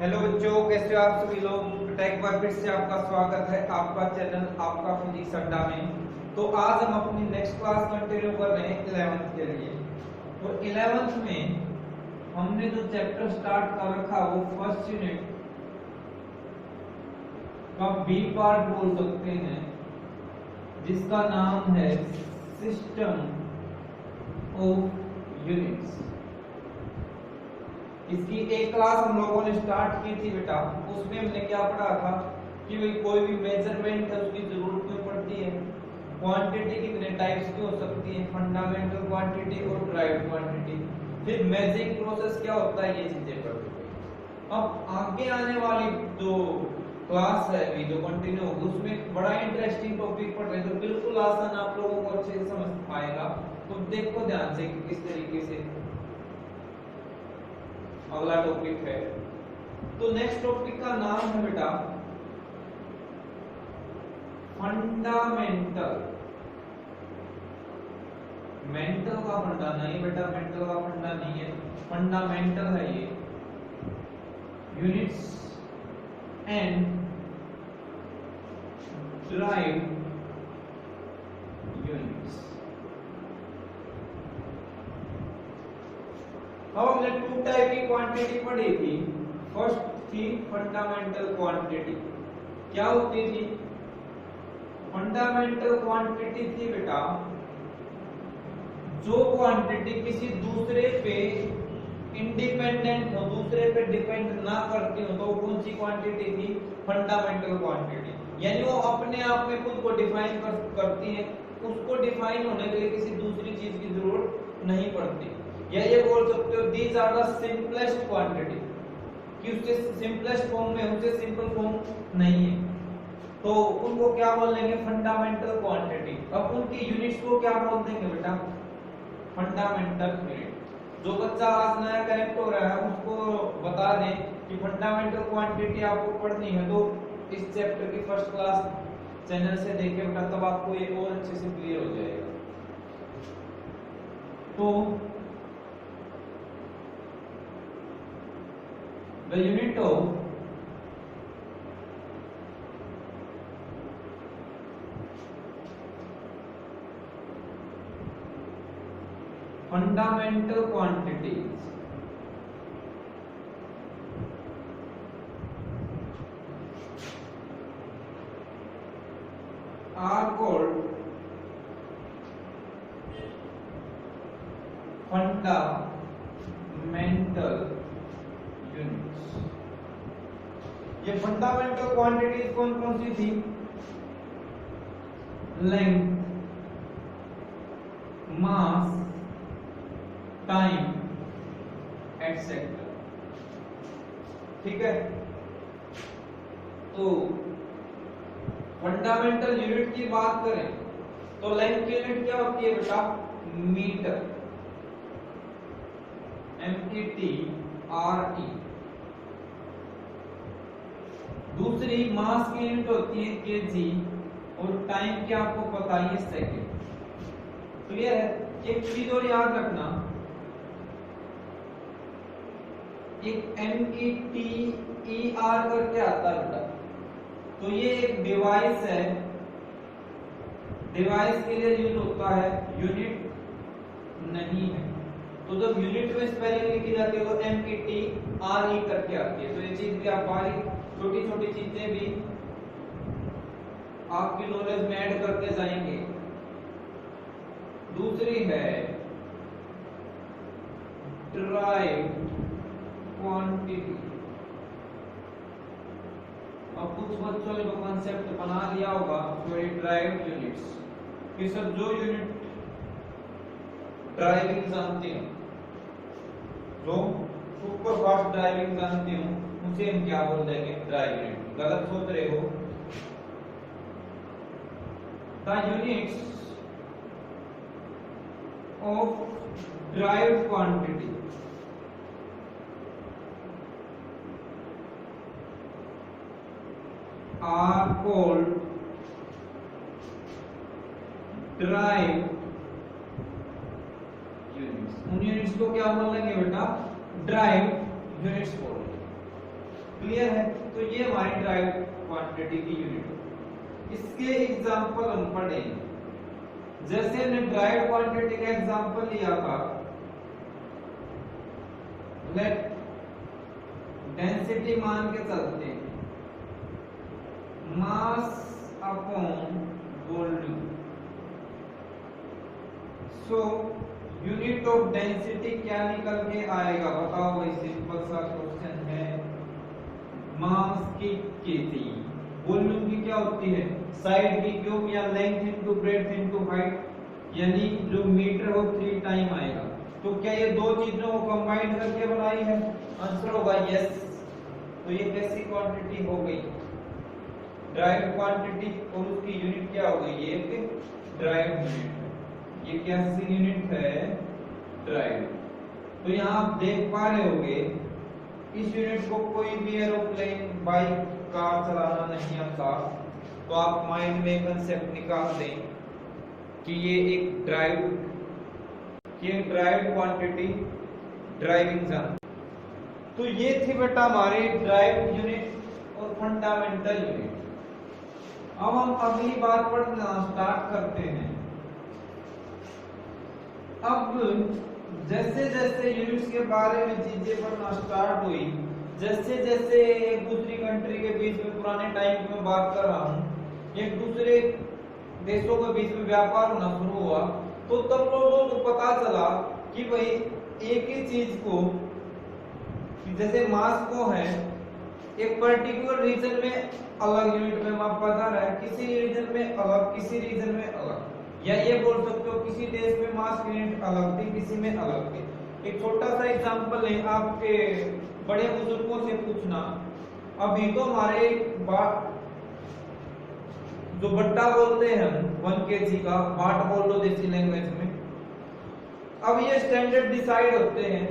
Hello बच्चों, कैसे हो आप सभी लोग। टेक बार फिर से आपका स्वागत है आपका चैनल आपका फिजिक्स अड्डा में। तो आज हम अपनी नेक्स्ट क्लास कंटिन्यू कर रहे हैं 11th के लिए। और 11th में हमने जो चैप्टर स्टार्ट कर रखा वो फर्स्ट यूनिट का बी पार्ट बोल सकते हैं, जिसका नाम है सिस्टम ऑफ यूनिट्स। इसकी एक क्लास हम लोगों ने स्टार्ट की थी बेटा। उसमें हमने क्या पढ़ा था कि भाई कोई भी मेजरमेंट है उसकी जरूरत क्यों पड़ती है, क्वांटिटी कितने टाइप्स की हो सकती है, फंडामेंटल क्वांटिटी और ड्राइव्ड क्वांटिटी, फिर मेजरिंग प्रोसेस क्या होता है, ये चीजें पढ़ते हैं। अब आगे आने वाली जो क्लास है अभी जो कंटिन्यू होगी उसमें एक बड़ा इंटरेस्टिंग टॉपिक पढ़ रहे हैं, तो बिल्कुल आसान आप लोगों को अच्छे से समझ पाएगा। तो देखो ध्यान से कि किस तरीके से अगला टॉपिक है। तो नेक्स्ट टॉपिक का नाम है बेटा फंडामेंटल। मेंटल का फंडा नहीं बेटा, मेंटल का फंडा नहीं है, फंडामेंटल है ये। Units and derived units. अब हमने टू टाइप की क्वांटिटी पढ़ी थी। फर्स्ट थी फंडामेंटल क्वांटिटी। क्या होती थी? फंडामेंटल क्वांटिटी थी बेटा जो क्वांटिटी किसी दूसरे पे इंडिपेंडेंट हो, दूसरे पे डिपेंड ना करती हो, तो वो कौन सी क्वांटिटी थी? Fundamental quantity. यानी वो अपने आप में खुद को डिफाइन करती है, उसको डिफाइन होने के लिए किसी दूसरी चीज की जरूरत नहीं पड़ती। या ये बोल सकते हो these are the simplest quantity, कि उससे सिंपलेस्ट फॉर्म में उससे सिंपल फॉर्म नहीं है, तो उनको क्या बोल देंगे? Fundamental quantity. अब उनकी यूनिट्स को क्या बोल देंगे बेटा? Fundamental unit. जो बच्चा आज नया कनेक्ट हो रहा है उसको बता दें कि फंडामेंटल क्वांटिटी आपको पढ़नी है तो इस चैप्टर की फर्स्ट क्लास चैनल से देखें बेटा, तब आपको ये और अच्छे से क्लियर हो जाएगा। तो the unit of fundamental quantities are called fundamental units. ये फंडामेंटल क्वांटिटीज कौन कौन सी थी? लेंथ, मास, टाइम एटसेट्रा। ठीक है, तो फंडामेंटल यूनिट की बात करें तो लेंथ की यूनिट क्या होती है बेटा? Metre, METRE। दूसरी मास की यूनिट होती है केजी, और टाइम क्या आपको पता ही है? सेकंड। क्लियर है? एक चीज और याद रखना, एक METER करके आता है बेटा, तो ये एक डिवाइस है, डिवाइस के लिए यूज होता है, यूनिट नहीं है। तो जब यूनिट में स्पेलिंग लिखी जाती है तो METRE करके आती है। तो ये चीज भी आप बारीक छोटी छोटी चीजें भी आपकी नॉलेज में ऐड करते जाएंगे। दूसरी है ड्राइव्ड क्वांटिटी। अब कुछ बच्चों ने तो कॉन्सेप्ट बना लिया होगा ड्राइव्ड यूनिट्स कि सर जो यूनिट ड्राइविंग जानते हो, जो सुपर फास्ट ड्राइविंग जानते हो, उसे हम क्या बोल देंगे? Derived unit. गलत सोच रहे हो। The units of derived quantity are called derived units. उन यूनिट्स को क्या बोलेंगे बेटा? ड्राइव यूनिट्स बोलेंगे। क्लियर है? तो ये हमारी ड्राइव क्वांटिटी की यूनिट है। इसके एग्जांपल हम पढ़ेंगे। जैसे हमने ड्राइव क्वांटिटी का एग्जांपल लिया था, लेट डेंसिटी मान के चलते हैं, mass upon volume. So unit of density क्या निकल के आएगा बताओ भाई? सिंपल सा क्वेश्चन है। मास की केजी, वॉल्यूम की क्या होती है? साइड की क्यूब या length into breadth into height, यानी जो मीटर हो 3 टाइम आएगा। तो क्या ये दो चीजों को कंबाइन करके बनाई है? आंसर होगा यस। तो ये कैसी क्वांटिटी हो गई? ड्राइव क्वांटिटी, और उसकी यूनिट क्या हो गई? ये एक ड्राइव यूनिट है। ये कैसी यूनिट है? ड्राइव। तो यहाँ आप देख पा रहे होगे इस यूनिट को कोई भी एरोप्लेन, बाइक, कार चलाना नहीं आता, तो आप माइंड में कंसेप्ट निकाल दें कि ये एक ड्राइव क्वांटिटी, ड्राइविंग जन। तो ये थी बेटा हमारे ड्राइव यूनिट और फंडामेंटल यूनिट। अब हम अगली बात पढ़ना स्टार्ट करते हैं। अब जैसे जैसे यूनिट्स के बारे में चीजें पढ़ना स्टार्ट हुई, जैसे जैसे एक दूसरी कंट्री के बीच में पुराने टाइम की मैं बात कर रहा हूँ, एक दूसरे देशों के बीच में व्यापार होना शुरू हुआ, तो तब लोगों को पता चला कि भाई एक ही चीज को, जैसे मास को है एक पर्टिकुलर रीजन में अलग यूनिट में मापा जा रहा है, किसी रीजन में अलग, किसी रीजन में अलग, या ये बोल सकते हो किसी देश में मास यूनिट अलग थी, किसी में अलग थी। एक छोटा सा एग्जांपल है, आपके बड़े बुजुर्गों से पूछना, अभी तो हमारे जो बट्टा बोलते हैं हम 1 kg का, बाट बोल लो देसी लैंग्वेज में, अब ये स्टैंडर्ड डिसाइड होते हैं।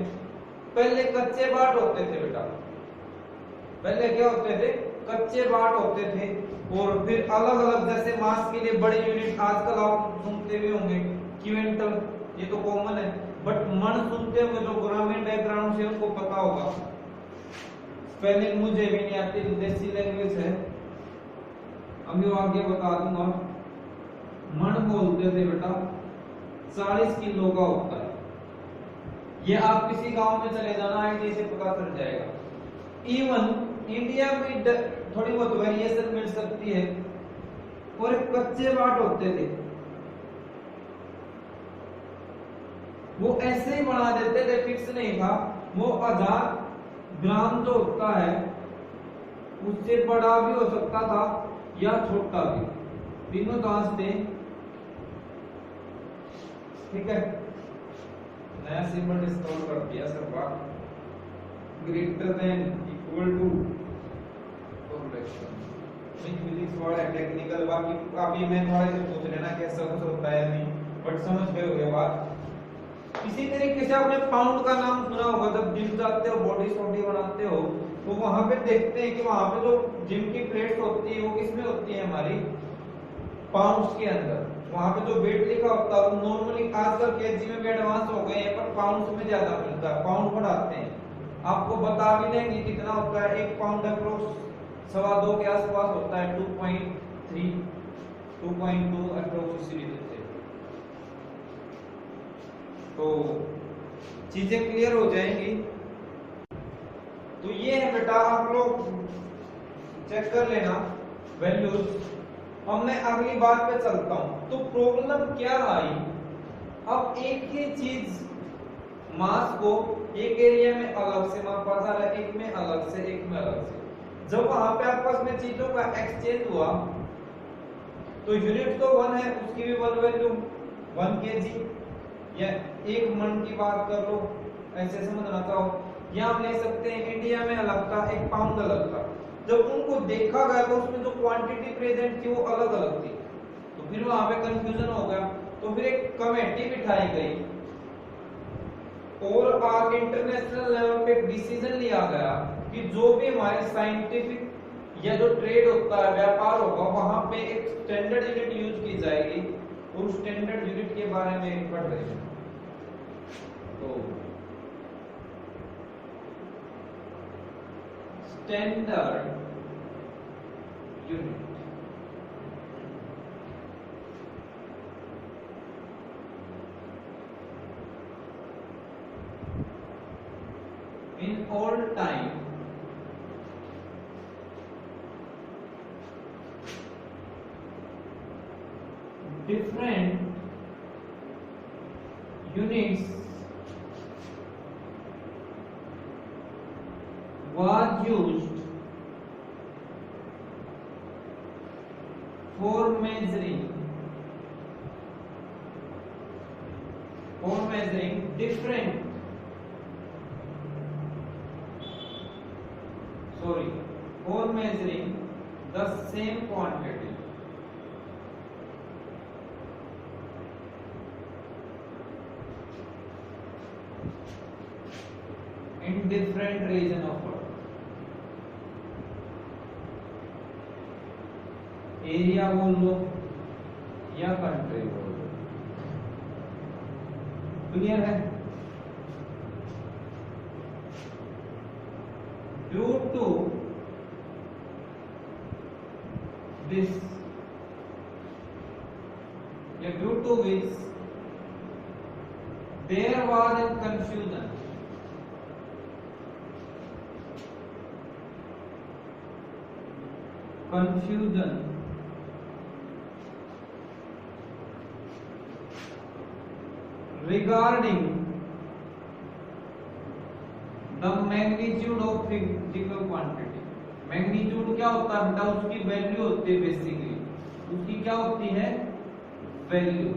पहले कच्चे बाट होते थे बेटा, पहले क्या होते थे? कच्चे बाट होते थे, और फिर अलग अलग, जैसे मास के लिए बड़ी यूनिट आजकल आप सुनते भी होंगे क्विंटल, ये तो कॉमन है, बट मन सुनते होंगे जो ग्रामीण बैकग्राउंड से उनको पता होगा। स्पेलिंग मुझे भी नहीं आती, देसी लैंग्वेज है, अभी आगे बता दूंगा। मन बोलते थे बेटा 40 किलो का होता है। ये आप किसी गांव में चले जाना, आईडी से पता चल जाएगा। इवन इंडिया में थोड़ी बहुत वेरिएशन मिल सकती है। और कच्चे बाट होते थे, वो ऐसे ही बना देते थे, फिक्स नहीं था। वो 1000 ग्राम जो होता है उससे बड़ा भी हो सकता था या छोटा भी, तीनों दांत थे। ठीक है, नया सिंबल इंस्टॉल कर दिया सर, बात greater than equal to physics word है टेक्निकल, बाकी अभी मैं थोड़ा से पूछ लेना कैसा कुछ होता है नहीं, बट समझ गए होगे बात। इसी तरीके से आपने पाउंड का नाम सुना होगा, जब जिम जाते हो, बॉडी शॉडी बनाते हो, तो वहां पे देखते हैं कि वहां पे जो जिम की प्लेट्स होती है वो किसमें होती है? हमारी पाउंड्स के अंदर। वहां पे जो वेट लिखा होता है वो नॉर्मली आजकल केजी में भी एडवांस हो गए हैं, पर पाउंड्स में ज्यादा मिलता है, पाउंड बढ़ाते हैं। आपको बता भी देंगे कितना होता है, 1 पाउंड अप्रोक्स 2.25 के आसपास होता है, 2.3 2.2 अप्रोक्स इसी रीजन से। तो चीजें क्लियर हो जाएंगी। तो ये है बेटा, आप लोग चेक कर लेना वैल्यूज। अब मैं अगली बात पे चलता हूं। तो प्रॉब्लम क्या आई? अब एक ही चीज मास को एक एरिया में अलग से मापा जा रहा है, एक में अलग से, एक में अलग से। जब वहां पे आपस में चीजों का एक्सचेंज हुआ तो यूनिट तो 1 है, उसकी भी 1 वैल्यू 1 kg, या 1 मन की बात कर लो, ऐसे समझना चाहो। यहाँ हम ले सकते हैं इंडिया में अलग था, 1 पाउंड अलग था। जब उनको देखा गया तो उसमें जो क्वांटिटी प्रेजेंट थी वो अलग अलग थी, तो फिर वहां पे कंफ्यूजन हो गया। तो फिर एक कमेटी बिठाई गई और आज इंटरनेशनल लेवल पे डिसीजन लिया गया कि जो भी हमारे साइंटिफिक या जो ट्रेड होता है, व्यापार होगा, वहां पे एक स्टैंडर्ड यूनिट यूज की जाएगी, और उस स्टैंडर्ड यूनिट के बारे में पढ़ रहे हैं। तो standard unit. In old time, different units was used for measuring different for measuring the same quantity in different region of world। Area बोल लो या कंट्री बोल लो, क्लियर है। Due to this due to which there was a confusion regarding the magnitude of physical quantity। Magnitude क्या होता है बेटा, उसकी वैल्यू होती है, बेसिकली उसकी क्या होती है, value.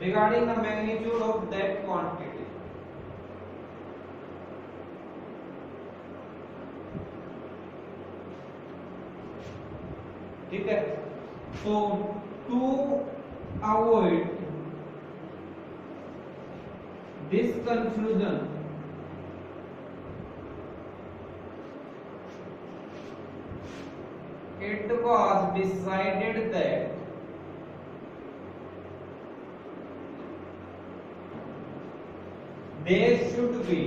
Regarding the magnitude of that quantity. ठीक है, तो to avoid this confusion it was decided that there should be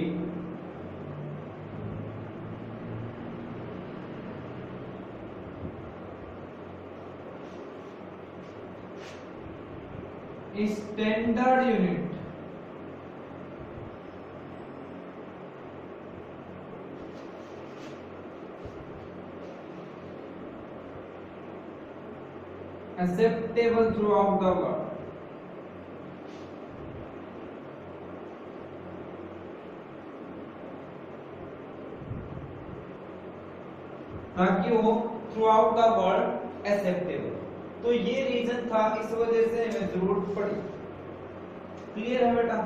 a standard unit acceptable throughout the world। ताकि वो through out the world acceptable. तो ये रीजन था, इस वजह से हमें जरूरत पड़ी। क्लियर है बेटा।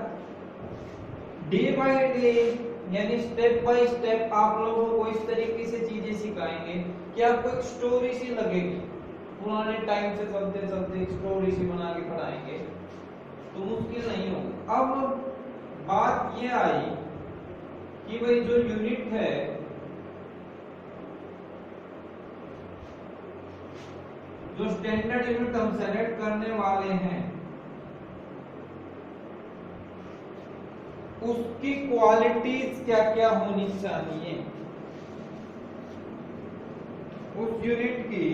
डे बाय डे यानी स्टेप बाय स्टेप आप लोगों को इस तरीके से चीजें सिखाएंगे कि आपको एक स्टोरी सी लगेगी। पुराने टाइम से चलते चलते एक स्टोरी सी बना के पढ़ाएंगे तो मुश्किल नहीं होगा। अब बात ये आई कि भाई जो यूनिट है जो स्टैंडर्ड यूनिट हम सेलेक्ट करने वाले हैं उसकी क्वालिटीज क्या क्या होनी चाहिए, उस यूनिट की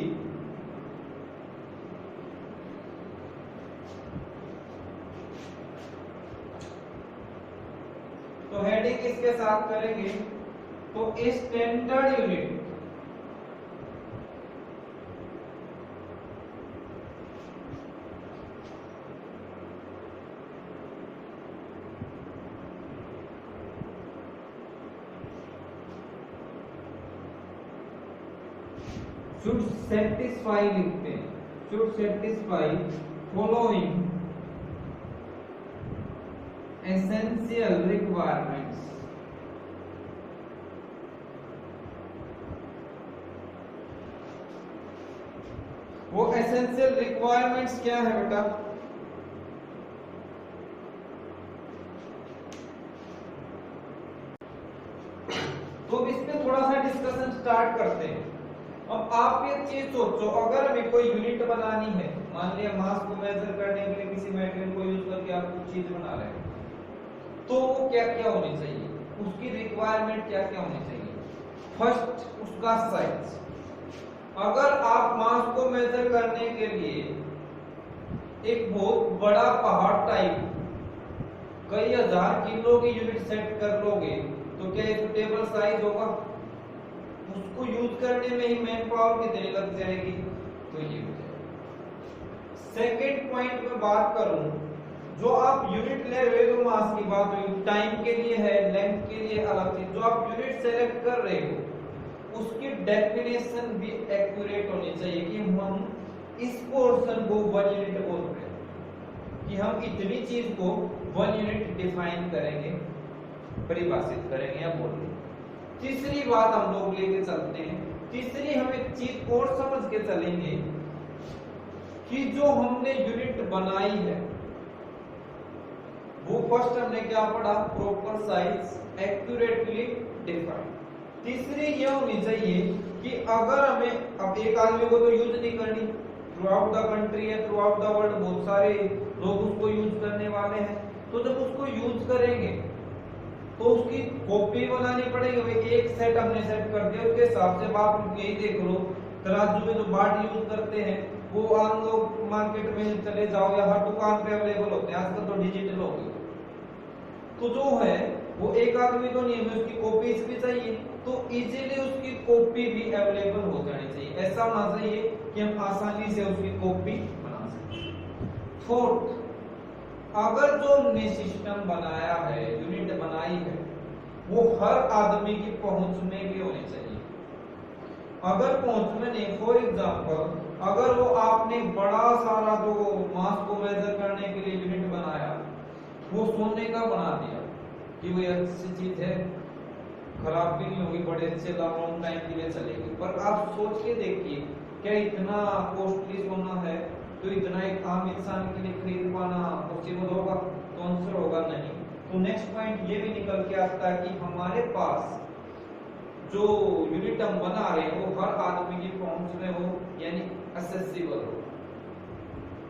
तो हेडिंग इसके साथ करेंगे। तो स्टैंडर्ड यूनिट should satisfy लिखते हैं, should satisfy following essential requirements। वो essential requirements क्या है बेटा? तो इस पे थोड़ा सा डिस्कशन स्टार्ट करते हैं। अब आप ये चीज सोचो, अगर हमें कोई यूनिट बनानी है, मान लिया मास को मेजर करने के लिए किसी मटेरियल को यूज करके आप कुछ चीज बना रहे हैं, तो वो क्या क्या होनी चाहिए, उसकी रिक्वायरमेंट क्या क्या होनी चाहिए। फर्स्ट उसका साइज। अगर आप मास को मेजर करने के लिए एक बहुत बड़ा पहाड़ टाइप कई हजार किलो की यूनिट सेट कर लोगे तो क्या ये सुटेबल साइज होगा? उसको यूज करने में ही मैन पावर कितनी लग जाएगी? तो ये हो जाएगा। सेकंड पॉइंट में बात करूं, जो आप यूनिट ले रहे हो मास की बात हुई, टाइम के लिए है, लेंथ के लिए अलग चीज। जो आप यूनिट सेलेक्ट कर रहे हो उसकी डेफिनेशन भी एक्यूरेट होनी चाहिए कि हम इस पोर्शन को 1 यूनिट बोल रहे हैं, कि हम इतनी चीज को 1 यूनिट डिफाइन करेंगे, परिभाषित करेंगे या बोल रहे हैं। तीसरी बात हम लोग लेके चलते हैं, तीसरी हम एक चीज और समझ के चलेंगे कि जो हमने यूनिट बनाई है वो फर्स्ट हमने क्या पढ़ा? Proper size accurately define. तीसरी ये होनी चाहिए कि अगर हमें, अब एक आदमी को तो यूज नहीं करनी, थ्रू आउट द कंट्री है, थ्रू आउट द वर्ल्ड बहुत सारे लोग उसको यूज करने वाले हैं, तो जब उसको यूज करेंगे तो उसकी कॉपी बनानी पड़ेगी। भाई एक सेट हमने सेट कर दिया, उसके हिसाब से आप यही देख लो, तराजू में जो बाट यूज करते हैं वो आम लोग मार्केट में चले जाओ या हर दुकान पे अवेलेबल होते हैं, आजकल तो डिजिटल हो गए। तो जो है वो एक आदमी तो नहीं है, उसकी कॉपीज भी चाहिए, तो इजीली उसकी कॉपी भी अवेलेबल हो जानी चाहिए। ऐसा होना चाहिए कि हम आसानी से उसकी कॉपी बना सकें। फोर्थ, अगर जो हमने सिस्टम बनाया है, यूनिट बनाई है, वो हर आदमी की पहुंच में भी होनी चाहिए। अगर पहुंच में नहीं, फॉर एग्जांपल अगर वो आपने बड़ा सारा जो मास को मेजर करने के लिए यूनिट बनाया वो सोने का बना दिया कि वो अच्छी चीज है, खराब भी नहीं होगी, बड़े अच्छे लॉन्ग टाइम के लिए चलेगी, पर आप सोच के देखिए क्या इतना कॉस्टली सोना है तो इतना एक आम इंसान के लिए खरीद पाना पॉसिबल होगा? तो आंसर होगा नहीं। तो नेक्स्ट पॉइंट ये भी निकल के आता है कि हमारे पास जो यूनिट हम बना रहे हैं वो हर आदमी की पहुंच में हो, यानी एक्सेसिबल हो।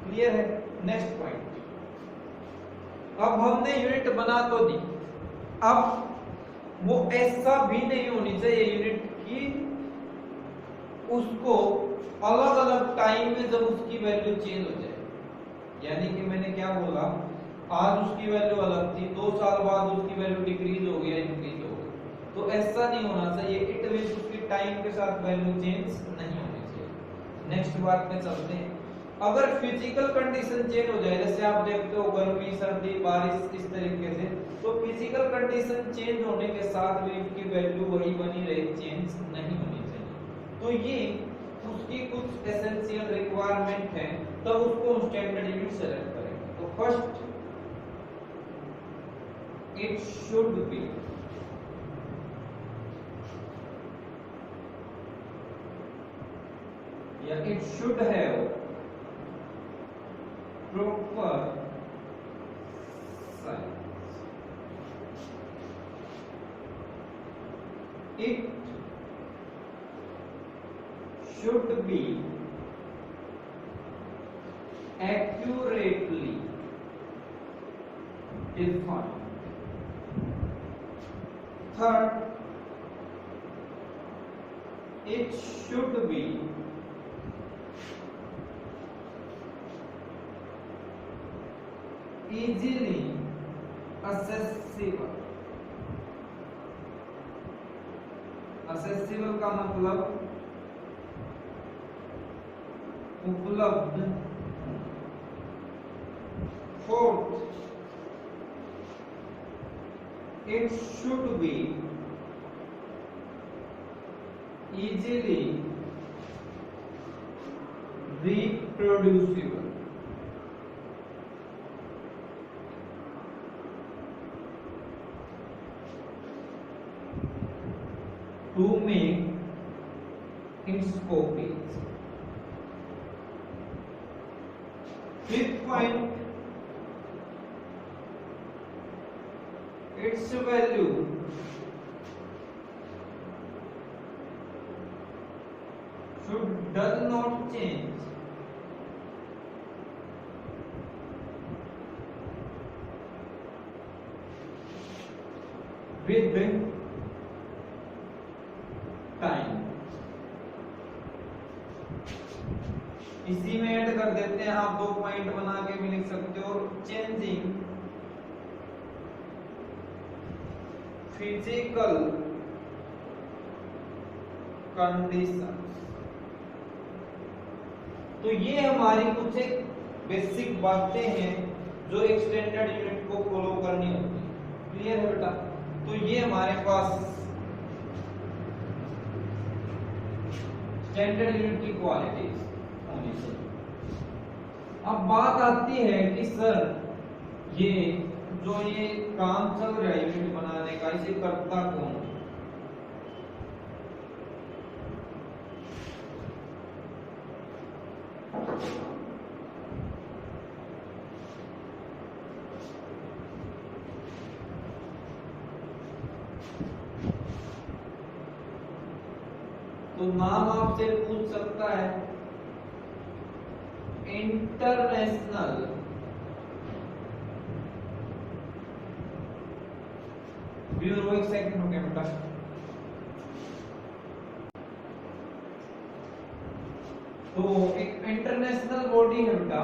क्लियर है? नेक्स्ट पॉइंट, अब हमने यूनिट बना तो दी, अब वो ऐसा भी नहीं होनी चाहिए यूनिट की उसको अलग अलग टाइम में जब उसकी वैल्यू चेंज हो जाए। यानी कि मैंने क्या बोला, आज उसकी वैल्यू अलग थी, 2 साल बाद उसकी वैल्यू डिक्रीज हो गई या इंक्रीज हो गई, तो ऐसा नहीं होना चाहिए। इट मींस उसकी टाइम के साथ वैल्यू चेंज नहीं होनी चाहिए। नेक्स्ट बात पे चलते हैं, अगर फिजिकल कंडीशन चेंज हो जाए, जैसे आप देखते हो गर्मी, सर्दी, बारिश, इस तरीके से, तो फिजिकल कंडीशन चेंज होने के साथ भी उसकी वैल्यू वही बनी रहे, चेंज नहीं होनी चाहिए। तो ये उसकी कुछ एसेंशियल रिक्वायरमेंट है, तब उसको हम स्टैंडर्ड यूनिट सेलेक्ट करेंगे। तो फर्स्ट, इट शुड बी या it should have proper size. It should be accurately defined. Third, it should be easily accessible. accessible का मतलब उपलब्ध। Fourth, it should be easily reproducible. To make its copies. Fifth point, its value does not change with time. इसी में add कर देते हैं, आप 2 point बना के भी लिख सकते हो। Changing physical condition. तो ये हमारी कुछ एक बेसिक बातें हैं जो एक स्टैंडर्ड यूनिट को फॉलो करनी होती है। क्लियर है बेटा? तो ये हमारे पास स्टैंडर्ड यूनिट की क्वालिटीज होनी चाहिए। अब बात आती है कि सर ये जो ये काम चल रहा है यूनिट बनाने का, इसे करता कौन? तो नाम आपसे पूछ सकता है इंटरनेशनल ब्यूरो। एक सेकंड हो गया बेटा। तो एक इंटरनेशनल बॉडी है बेटा।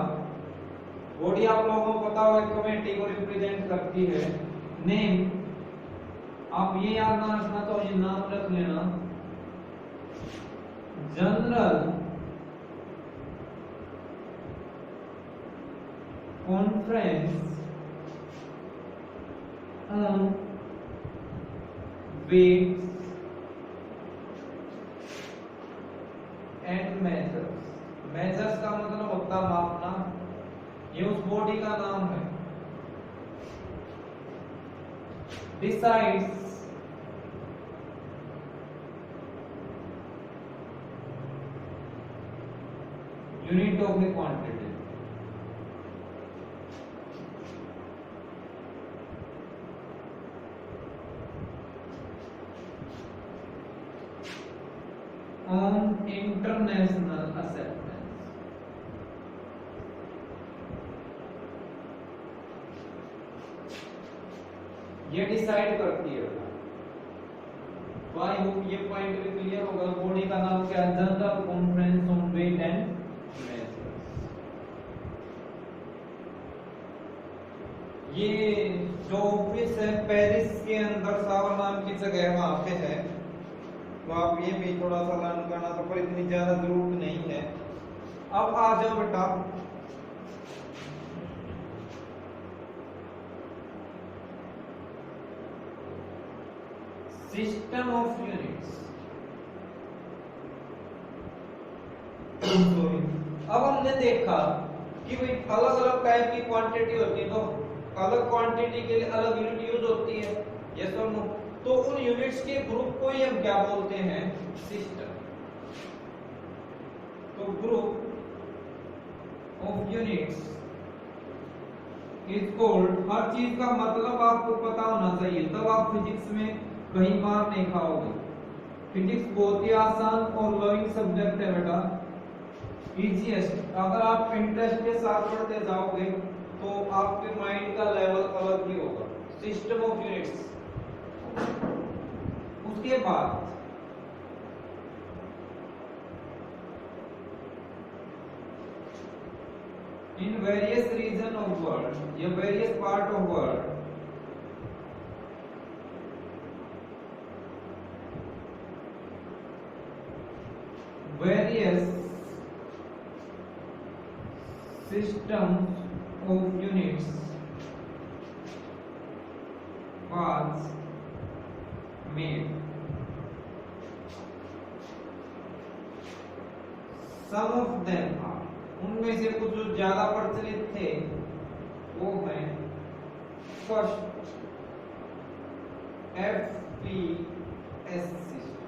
बॉडी आप लोगों को पता होगा कमेटी को रिप्रेजेंट करती है। नेम आप ये याद ना रखना, तो ये नाम रख लेना, general conference on weights and measures. Measures का मतलब होता मापना, ये उस बॉडी का नाम है। Decides unit of the quantity. On international acceptance. ये डिसाइड करती है। तो आई होप ये पॉइंट भी क्लियर होगा। बॉडी का नाम क्या है? General conference on weight and measures. ये जो ऑफिस है पेरिस के अंदर सावर नाम की जगह वहां पे है। तो आप ये भी थोड़ा सा लर्न करना, तो पर इतनी ज्यादा जरूरत नहीं है। अब आ जाओ बेटा सिस्टम ऑफ यूनिट्स। अब हमने देखा कि भाई अलग अलग टाइप की क्वांटिटी होती है, तो अलग क्वांटिटी के लिए अलग यूनिट यूज होती है। यस और नो? तो उन यूनिट्स के ग्रुप को ही हम क्या बोलते हैं? सिस्टम। तो group of units is called. हर चीज का मतलब आपको पता होना चाहिए, तब आप फिजिक्स में कहीं मार नहीं खाओगे। फिजिक्स बहुत ही आसान और लविंग सब्जेक्ट है बेटा, इजीएस्ट। अगर आप इंटरेस्ट के साथ पढ़ते जाओगे तो आपके माइंड का लेवल अलग ही होगा। System of units. उसके बाद in various region of world या various part of world various systems of units was made. Some of them are, उनमें से कुछ जो ज्यादा प्रचलित थे वो हैं फर्स्ट FPS सिस्टम।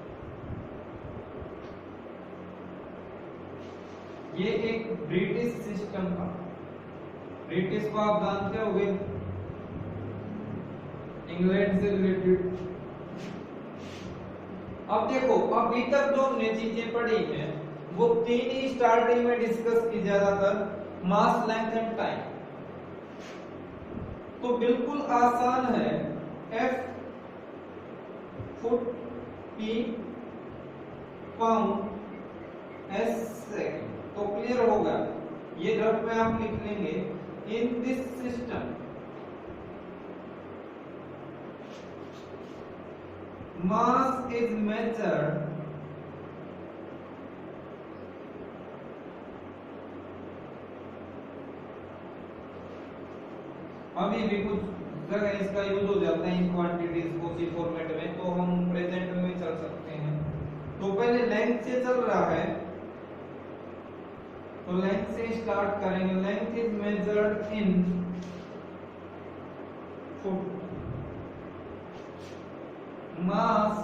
ये एक ब्रिटिश सिस्टम था। ब्रिटिश को आप जानते होंगे, इंग्लैंड से रिलेटेड। अब देखो अभी तक जो हमने चीजें पढ़ी हैं वो तीन ही स्टार्टिंग में डिस्कस की, ज्यादातर मास, लेंथ एंड टाइम। तो बिल्कुल आसान है। F foot, P pound S second. तो क्लियर होगा, ये रफ में आप लिख लेंगे। इन this system mass is measured अभी भी कुछ जगह इसका यूज हो जाता है इन क्वांटिटीज को सी फॉर्मेट में, तो हम प्रेजेंट में भी चल सकते हैं। तो पहले लेंथ से चल रहा है, तो लेंथ से स्टार्ट करेंगे। Length is measured in foot, mass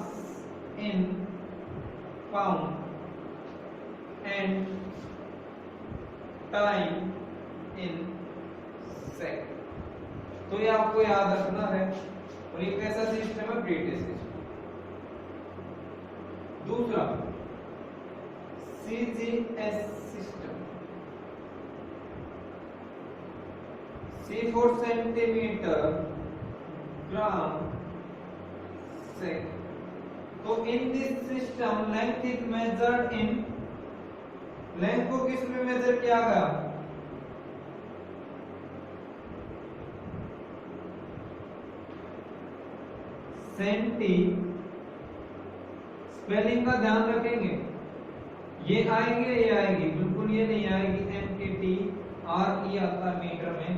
in pound and time in second. तो ये आपको याद रखना है। और ये कैसा सिस्टम है? British system. दूसरा CGS system, C for centimetre gram second. तो in this system length is measured in, length को किस में मेजर किया गया? सेंटी, स्पेलिंग का ध्यान रखेंगे, ये आएंगे ये आएगी, बिल्कुल ये नहीं आएगी। एमटीटी आर ई आता मीटर में,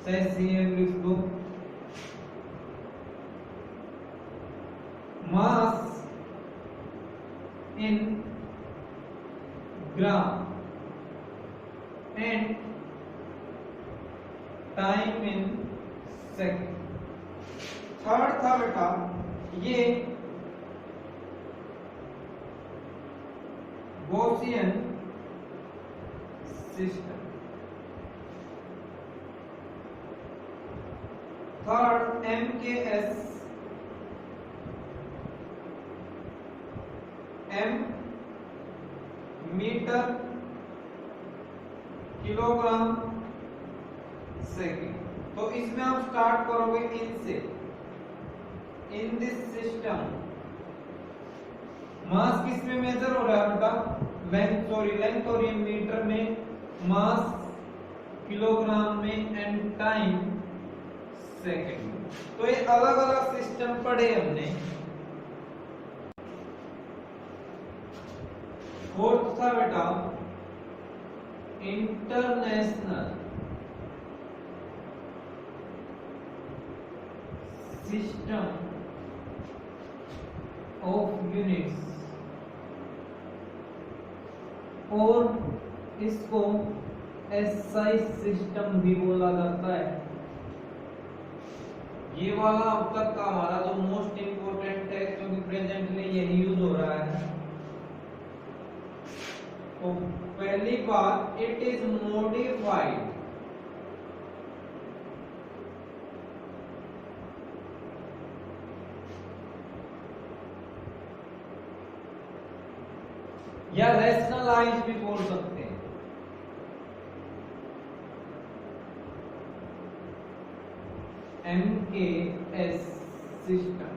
सेसीएम लिख दो। Mass in gram and time in second. Third था बेटा ये Gaussian system. Third MKS, M metre kilogram second. तो इसमें आप स्टार्ट करोगे इन से। इन दिस सिस्टम मास किस में मेजर हो रहा है बेटा? लेंथ और ये मीटर में, मास किलोग्राम में एंड टाइम सेकंड। तो ये अलग अलग सिस्टम पढ़े हमने। फोर्थ था बेटा इंटरनेशनल सिस्टम ऑफ यूनिट्स, और इसको एसआई सिस्टम भी बोला जाता है। ये वाला अब तक का हमारा जो मोस्ट इंपोर्टेंट है, क्योंकि प्रेजेंटली यही यूज हो रहा है। तो पहली बात, इट इज मॉडिफाइड या रैशनलाइज भी बोल सकते हैं। एमकेएस सिस्टम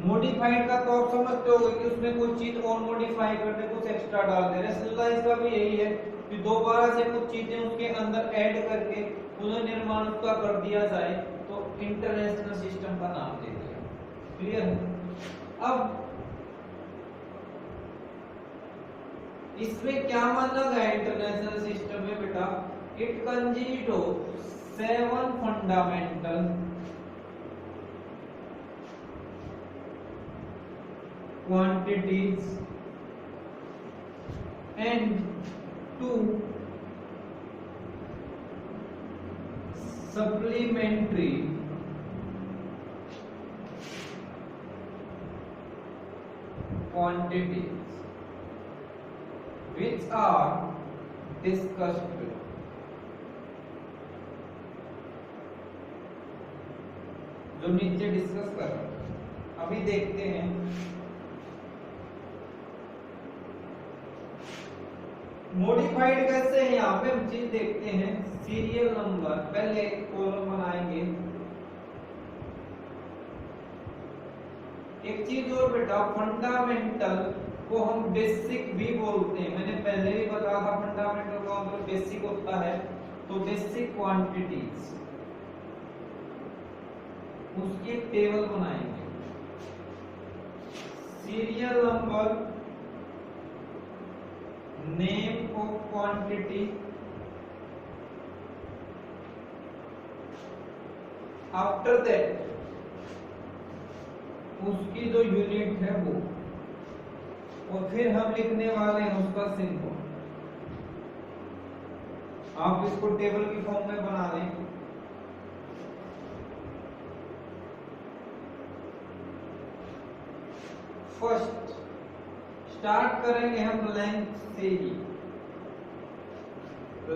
मॉडिफाइड का तो आप समझते होंगे कि उसमें कोई चीज और मॉडिफाई करते, कुछ एक्स्ट्रा डाल दे। रैशनलाइज का भी यही है कि दोबारा से कुछ चीजें उसके अंदर ऐड करके पुनर्निर्माण उसका कर दिया जाए, तो इंटरनेशनल सिस्टम का नाम दे दिया। क्लियर है? अब इसमें क्या माना गया इंटरनेशनल सिस्टम में बेटा? It consist of 7 fundamental quantities and 2 supplementary quantities which are discussed below. जो नीचे डिस्कस कर रहे हैं, अभी देखते हैं। मॉडिफाइड कैसे है, यहाँ पे हम चीज देखते हैं। सीरियल नंबर, पहले कॉलम बनाएंगे। एक चीज और बेटा, फंडामेंटल को हम बेसिक भी बोलते हैं। मैंने पहले भी बताया था फंडामेंटल का मतलब बेसिक होता है। तो बेसिक क्वांटिटीज, उसकी एक टेबल बनाएंगे। Serial number, name of quantity, after that उसकी जो यूनिट है वो, और फिर हम लिखने वाले हैं उसका सिंबल। आप इसको टेबल की फॉर्म में बना लें। फर्स्ट स्टार्ट करेंगे हम लेंथ से ही।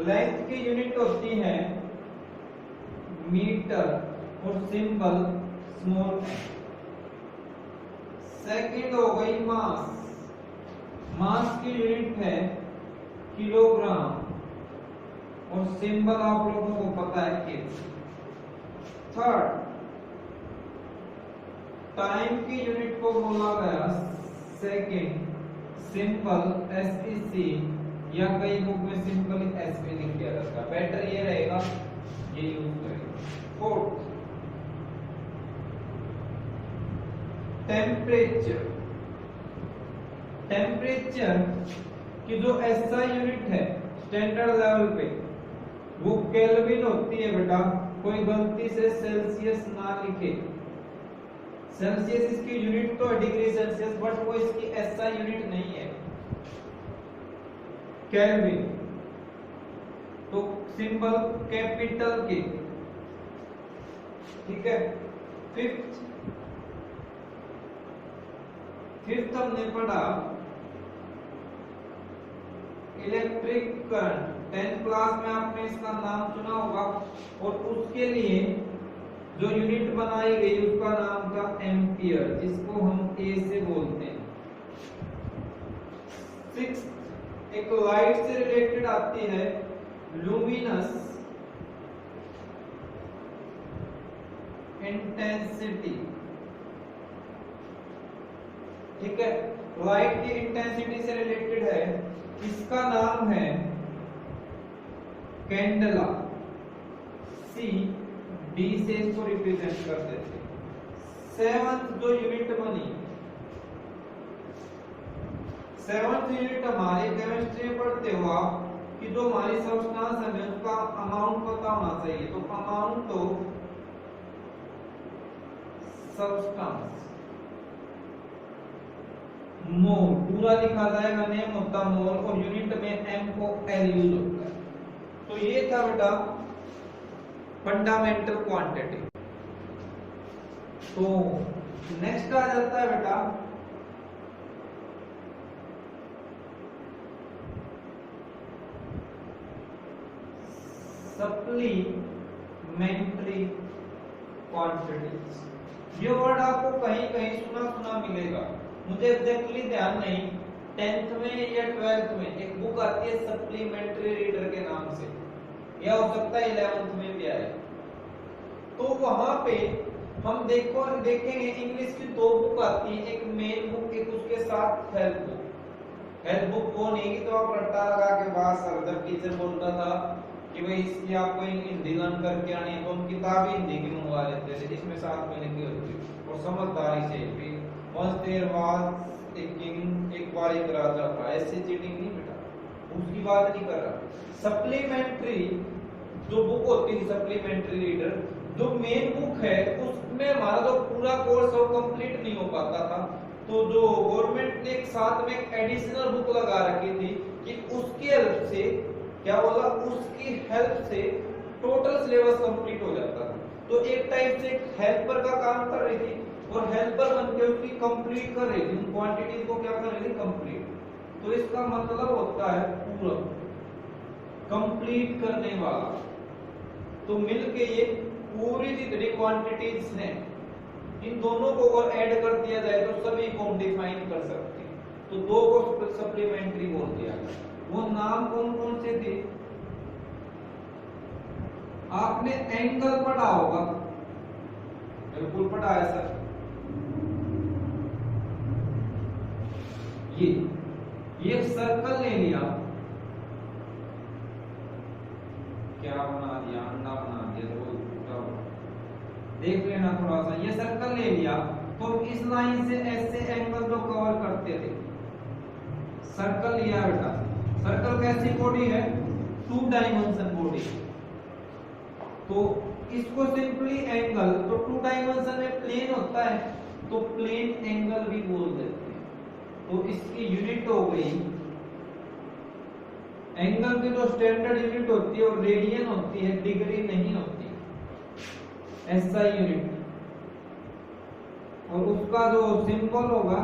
लेंथ की यूनिट होती है मीटर और सिंबल स्मॉल एम। सेकंड हो गई मास, मास की यूनिट है किलोग्राम और सिंबल आप लोगों को पता है केजी। थर्ड, टाइम की यूनिट को बोला गया सेकंड, सिंपल एसईसी, या कई बुक में सिंपल एसपी लिख दिया जाता है। बेटर ये रहेगा, ये यूज करेंगे। Fourth, temperature. टेम्परेचर की जो एसआई यूनिट है स्टैंडर्ड लेवल पे, वो केल्विन होती है बेटा। कोई गलती से सेल्सियस ना लिखे। सेल्सियस इसकी यूनिट तो है डिग्री सेल्सियस, बट वो इसकी एसआई यूनिट नहीं है, केल्विन। तो सिंबल कैपिटल के, ठीक है। फिफ्थ हमने पढ़ा इलेक्ट्रिक करंट। 10th क्लास में आपने इसका नाम सुना होगा, और उसके लिए जो यूनिट बनाई गई उसका नाम था एम्पियर, जिसको हम ए से बोलते हैं। 6th, एक लाइट से रिलेटेड आती है लुमिनस इंटेंसिटी, ठीक है। लाइट की इंटेंसिटी से रिलेटेड है, इसका नाम है कैंडला। सी डी से इसको रिप्रेजेंट कर देते हैं। 7th जो यूनिट बनी, 7th यूनिट हमारे केमिस्ट्री में पढ़ते हो आप कि जो हमारी सब्सटेंस है उसका अमाउंट पता होना चाहिए। तो अमाउंट ऑफ सब्सटेंस, मोल पूरा लिखा जाएगा, नेम होता मोल, और यूनिट में एम को एल यूज होता है। तो ये था बेटा फंडामेंटल क्वांटिटी। तो नेक्स्ट आ जाता है बेटा सप्लीमेंट्री क्वांटिटीज। ये वर्ड आपको कहीं कहीं सुना मिलेगा, मुझे एग्जैक्टली ध्यान नहीं। 10th में या 12th में एक बुक आती है सप्लीमेंट्री रीडर के नाम से, या हो सकता है 11th में भी आए। तो वहां पे हम देखेंगे इंग्लिश की 2 बुक आती है, एक मेन बुक, एक उसके साथ हेल्प बुक। हेल्प बुक वो नहीं कि तो आप रट्टा लगा के बाद सर जब टीचर बोलता था कि भाई इसकी आपको हिंदी लर्न करके आनी है, तो हम किताब ही हिंदी की मंगवा लेते थे जिसमें साथ में लिखी होती है। और समझदारी से भी once there was a king, एक बार एक राजा था, ऐसे चीटिंग नहीं बेटा, उसकी बात नहीं कर रहा। सप्लीमेंट्री जो बुक होती थी सप्लीमेंट्री रीडर, जो मेन बुक है उसमें हमारा जो पूरा कोर्स है वो कंप्लीट नहीं हो पाता था। तो जो गवर्नमेंट ने एक साथ में एक एडिशनल बुक लगा रखी थी कि उसकी हेल्प से, क्या बोला, उसकी हेल्प से टोटल सिलेबस कंप्लीट हो जाता था। तो एक टाइप से एक हेल्पर का काम कर रही थी, और हेल्पर बनके उसकी कंप्लीट कर रही थी, उन क्वांटिटीज को क्या कर रही थी, कंप्लीट। तो इसका मतलब होता है पूरा कंप्लीट करने वाला। तो मिलके ये पूरी जितनी क्वांटिटीज हैं, इन दोनों को अगर ऐड कर दिया जाए तो सभी को हम डिफाइन कर सकते हैं। तो 2 को सप्लीमेंट्री बोल दिया गया। वो नाम कौन कौन से थे? आपने एंगल पढ़ा होगा, बिल्कुल पढ़ा है सर। ये एक सर्कल ले लिया, क्या बना दिया, अंडा बना दिया, तो देख लेना थोड़ा सा। ये सर्कल ले लिया तो इस लाइन से ऐसे एंगल जो कवर करते थे, सर्कल लिया बेटा। सर्कल कैसी बॉडी है, 2 डायमेंशन बॉडी, तो इसको सिंपली एंगल, तो 2 डायमेंशन में प्लेन होता है तो प्लेन एंगल भी बोल देते हैं। तो इसकी यूनिट हो गई, एंगल की जो स्टैंडर्ड यूनिट होती है वो रेडियन होती है, डिग्री नहीं होती, ऐसा यूनिट। और उसका जो सिंबल होगा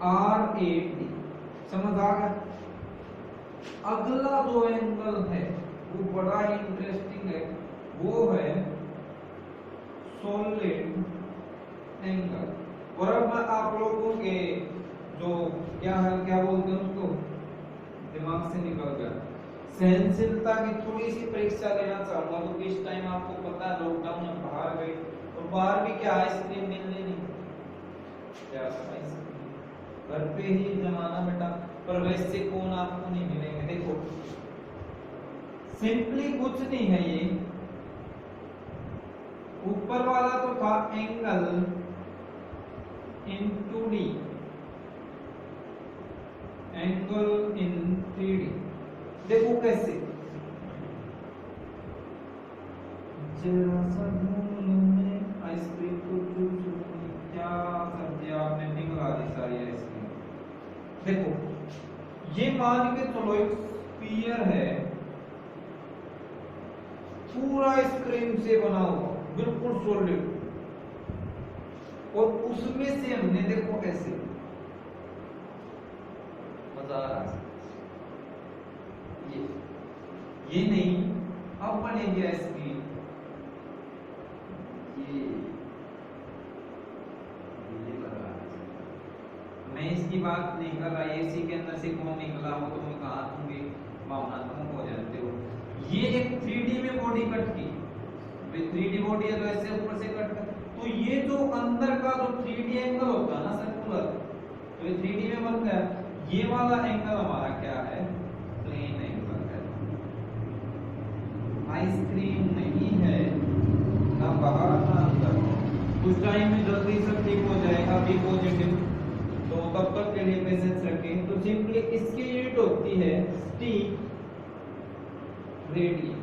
R80, समझ आ गया। अगला जो एंगल है वो बड़ा ही इंटरेस्टिंग है, वो है सॉलिड एंगल। और अब मैं आप लोगों के जो क्या है, क्या बोलते हैं उसको, दिमाग से निकल गया, सहनशीलता की थोड़ी सी परीक्षा लेना चाहूंगा। तो इस टाइम आपको पता है लॉकडाउन में बाहर गए, और बाहर भी क्या आइसक्रीम मिलने नहीं, क्या घर पे ही जमाना बेटा, पर वैसे कौन आपको नहीं मिलेंगे। देखो सिंपली कुछ नहीं है, ये ऊपर वाला तो था angle in 2D, angle in 3D। देखो कैसे, जरा सा आइसक्रीम को चूस, क्या सब्जी आपने पिघला दी सारी आइसक्रीम। देखो ये मान के चलो एक स्फीयर है, पूरा आइसक्रीम से बना हुआ, बिल्कुल सॉलिड, और उसमें से हमने देखो कैसे, मजा आ रहा है। ये नहीं, अब बनेगी आइसक्रीम, ये लगा। मैं इसकी बात नहीं कर रहा, एसी के अंदर से कौन निकला हो तो मैं कहा दूंगी, भावनात्मक हो जाते हो। ये एक 3D में बॉडी कट की, 3D बॉडी है तो ऐसे ऊपर से कट कर, तो ये जो अंदर का जो 3D एंगल होता है ना सर्कुलर, तो ये 3D में बन गया। ये वाला एंगल हमारा क्या है, प्लेन एंगल है। आइसक्रीम नहीं है ना बाहर ना अंदर, कुछ टाइम में जल्दी सब ठीक हो जाएगा, बी पॉजिटिव, तो तब तक के लिए पेशेंस रखें। तो सिंपली इसकी यूनिट होती है स्टीक रेडियन।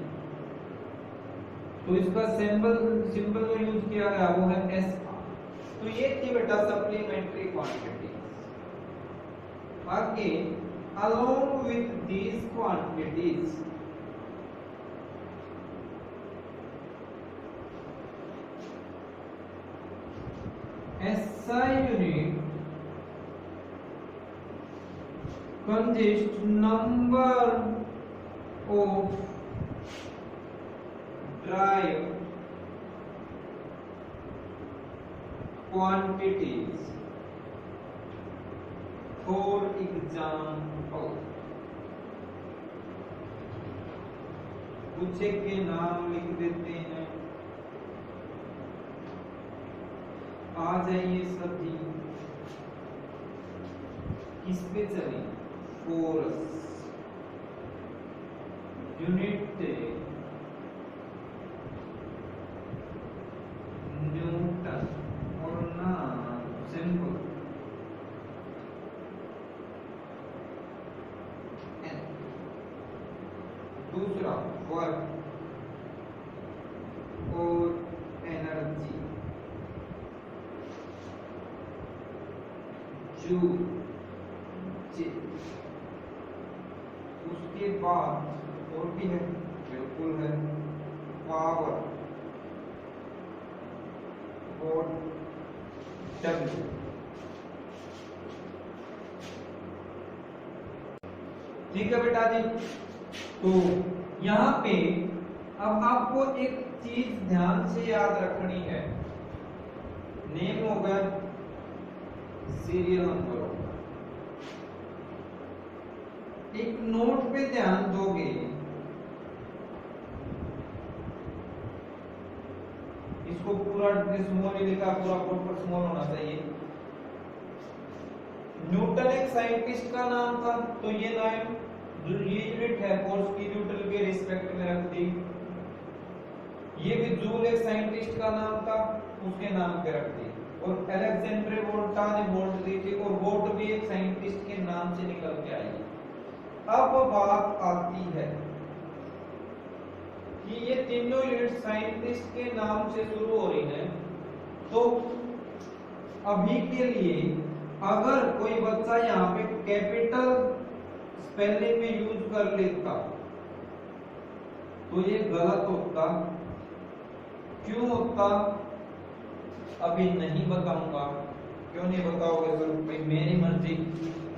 तो इसका सिंबल जो यूज किया गया वो है SR। तो ये थी बेटा सप्लीमेंट्री क्वांटिटी। आगे along with these quantities SI unit consists number of derived quantities. For example, कुछ के नाम लिख देते हैं, आ जाइए सभी, किस पे चले, फोर्स, यूनिट, न्यूटन, और नाम सिंपल दूसरा वर्क और एनर्जी, जूल, उसके बाद और भी है, बिल्कुल है, पावर और डब्ल्यू। ठीक है बेटा जी। तो यहाँ पे अब आपको एक चीज ध्यान से याद रखनी है, नेम होगा, सीरियल नंबर होगा। एक नोट पे ध्यान दोगे, इसको पूरा स्मॉल ही लिखा, पूरा प्रॉपर स्मॉल होना चाहिए। न्यूटन एक साइंटिस्ट का नाम था, तो ये नाम जो ये यूनिट है फोर्स की, न्यूटन के रिस्पेक्ट में रख दी। ये भी जूल एक साइंटिस्ट का नाम था, उसके नाम पे रख दी। और अलेक्जेंड्रे वोल्टा ने वोल्ट दी थी, और वोल्ट भी एक साइंटिस्ट के नाम से निकल के आई। अब बात आती है कि ये तीनों यूनिट साइंटिस्ट के नाम से शुरू हो रही है, तो अभी के लिए अगर कोई बच्चा यहाँ पे कैपिटल स्पेलिंग में यूज कर लेता तो ये गलत होता। क्यों होता अभी नहीं बताऊंगा। क्यों नहीं बताओगे सर? भाई मेरी मर्जी।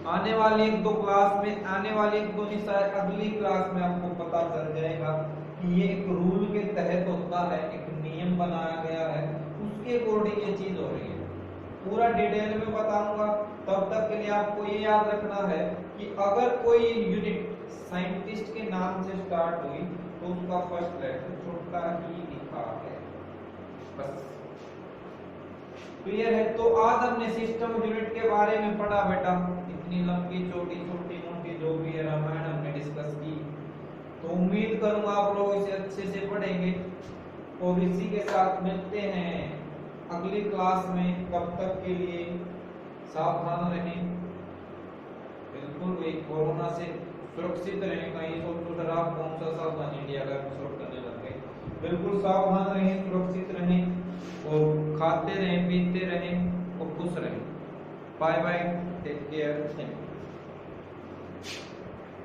आने वाली एक दो क्लास में, आने वाली एक दो नहीं शायद अगली क्लास में आपको पता चल जाएगा कि ये एक रूल के तहत होता है, एक नियम बनाया गया है, उसके अकॉर्डिंग ये चीज हो रही है। पूरा डिटेल में बताऊंगा। तब तक के लिए आपको ये याद रखना है कि अगर कोई यूनिट साइंटिस्ट के नाम से स्टार्ट हुई तो उसका फर्स्ट लेटर छोटा ही लिखा है, बस क्लियर है। तो आज हमने सिस्टम यूनिट के बारे में पढ़ा बेटा। इतनी लंबी छोटी छोटी मोटी जो भी है रामायण हमने डिस्कस की, तो उम्मीद करूंगा आप लोग इसे अच्छे से पढ़ेंगे। और इसी के साथ मिलते हैं अगली क्लास में। तब तक के लिए सावधान रहें, बिल्कुल वही कोरोना से सुरक्षित रहें। कहीं सोचो सर आप कौन सा सावधान इंडिया का एपिसोड करने लग गए। बिल्कुल सावधान रहें, सुरक्षित रहें, और खाते रहें, पीते रहें और खुश रहें। Bye bye, take care, thank you.